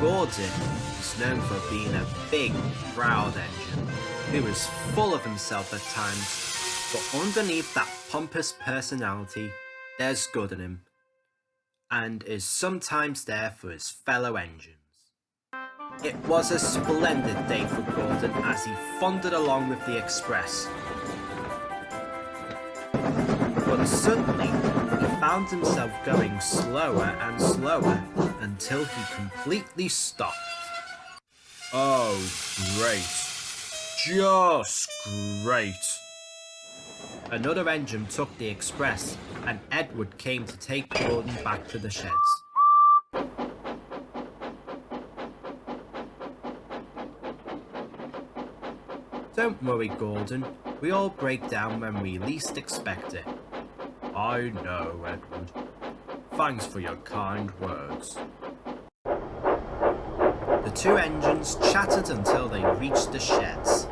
Gordon was known for being a big, proud engine who was full of himself at times, but underneath that pompous personality, there's good in him, and is sometimes there for his fellow engines. It was a splendid day for Gordon as he thundered along with the express. But suddenly, he found himself going slower and slower until he completely stopped. Oh, great. Just great. Another engine took the express, and Edward came to take Gordon back to the sheds. Don't worry, Gordon. We all break down when we least expect it. I know, Edward. Thanks for your kind words. The two engines chatted until they reached the sheds.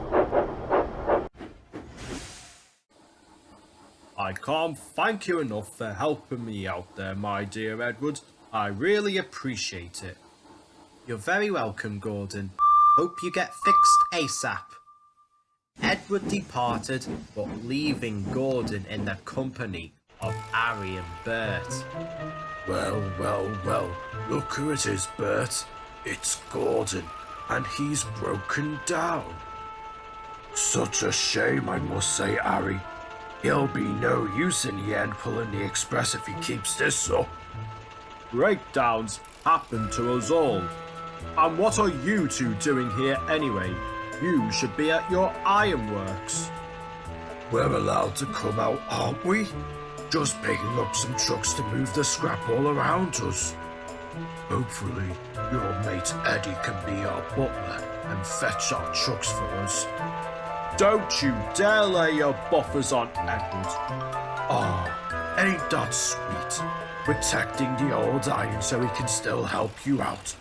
I can't thank you enough for helping me out there, my dear Edward. I really appreciate it. You're very welcome, Gordon. Hope you get fixed ASAP. Edward departed, but leaving Gordon in the company of Harry and Bert. Well, look who it is, Bert. It's Gordon, and he's broken down. Such a shame, I must say, Harry. He'll be no use in the end pulling the express if he keeps this up. Breakdowns happen to us all. And what are you two doing here anyway? You should be at your ironworks. We're allowed to come out, aren't we? Just picking up some trucks to move the scrap all around us. Hopefully, your mate Eddie can be our butler and fetch our trucks for us. Don't you dare lay your buffers on Edward. Ah, ain't that sweet? Protecting the old iron so he can still help you out.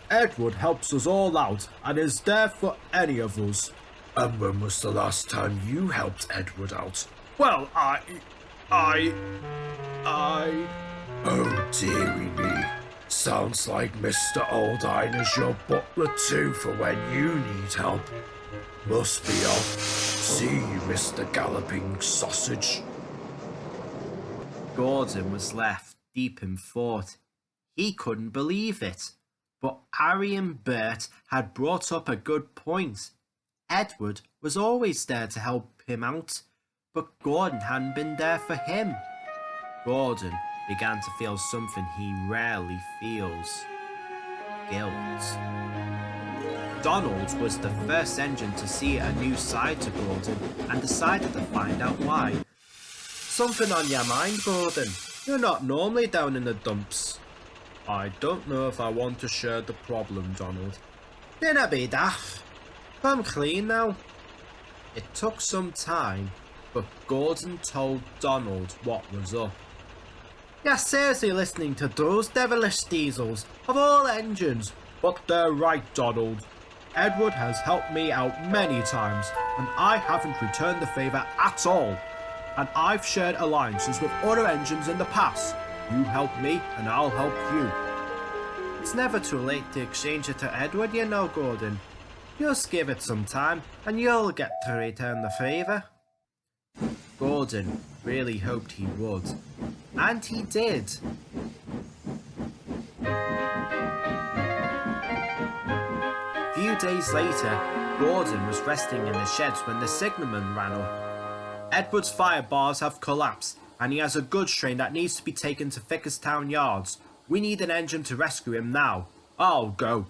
Edward helps us all out and is there for any of us. And when was the last time you helped Edward out? Well, I... Oh, dearie me. Sounds like Mr. Old Iron is your butler too for when you need help. Must be off. See you, Mr. Galloping Sausage. Gordon was left deep in thought. He couldn't believe it. But Harry and Bert had brought up a good point. Edward was always there to help him out, but Gordon hadn't been there for him. Gordon began to feel something he rarely feels: guilt. Donald was the first engine to see a new side to Gordon and decided to find out why. Something on your mind, Gordon? You're not normally down in the dumps. I don't know if I want to share the problem, Donald. Dinna be daft. Come clean now. It took some time, but Gordon told Donald what was up. You're seriously listening to those devilish diesels, of all engines. But they're right, Donald. Edward has helped me out many times, and I haven't returned the favour at all. And I've shared alliances with other engines in the past. You help me, and I'll help you. It's never too late to exchange it to Edward, you know, Gordon. Just give it some time, and you'll get to return the favour. Gordon really hoped he would, and he did. A few days later, Gordon was resting in the sheds when the signalman ran up. Edward's fire bars have collapsed, and he has a goods train that needs to be taken to Vickerstown Yards. We need an engine to rescue him now. I'll go.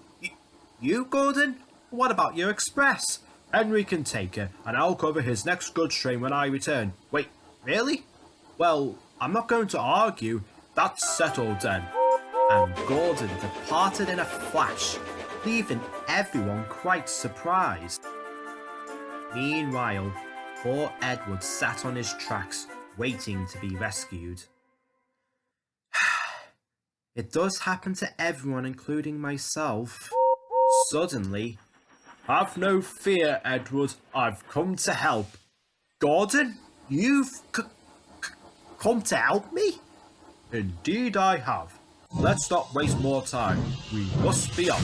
You, Gordon? What about your express? Henry can take it, and I'll cover his next goods train when I return. Wait, really? Well, I'm not going to argue. That's settled then. And Gordon departed in a flash, leaving everyone quite surprised. Meanwhile, poor Edward sat on his tracks, waiting to be rescued. It does happen to everyone, including myself. Suddenly, have no fear, Edward. I've come to help. Gordon, you've come to help me? Indeed I have. Let's not waste more time. We must be off.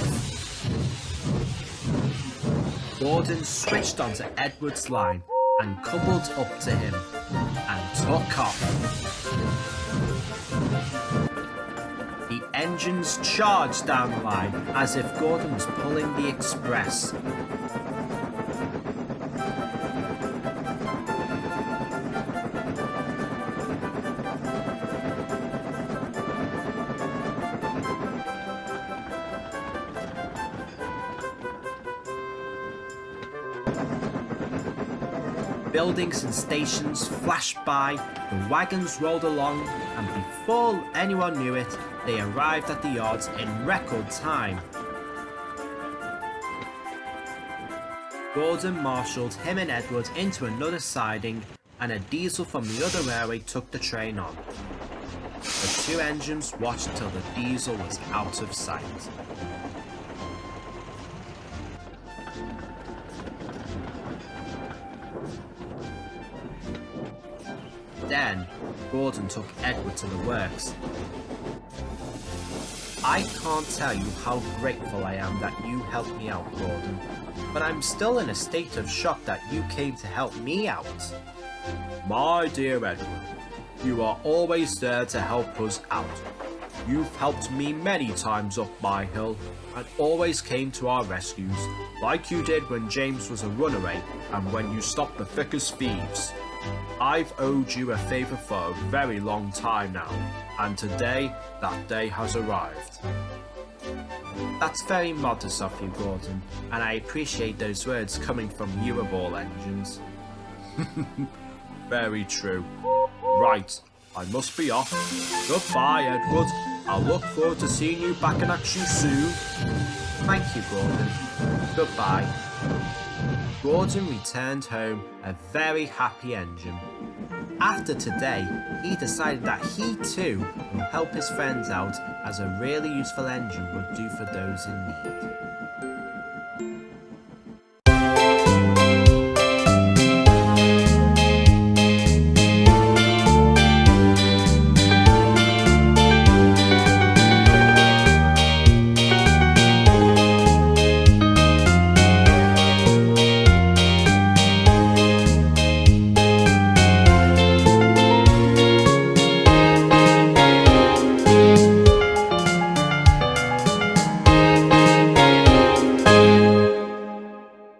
Gordon switched onto Edward's line and coupled up to him and took off. The engines charged down the line as if Gordon was pulling the express. Buildings and stations flashed by, the wagons rolled along, and before anyone knew it, they arrived at the yards in record time. Gordon marshalled him and Edward into another siding, and a diesel from the other railway took the train on. The two engines watched till the diesel was out of sight. Then, Gordon took Edward to the works. I can't tell you how grateful I am that you helped me out, Gordon, but I'm still in a state of shock that you came to help me out. My dear Edward, you are always there to help us out. You've helped me many times up my hill and always came to our rescues, like you did when James was a runaway and when you stopped the Vicar's thieves. I've owed you a favour for a very long time now, and today that day has arrived. That's very modest of you, Gordon, and I appreciate those words coming from you of all engines. Very true. Right, I must be off. Goodbye, Edward. I'll look forward to seeing you back in action soon. Thank you, Gordon. Goodbye. Gordon returned home a very happy engine. After today, he decided that he too will help his friends out as a really useful engine would do for those in need.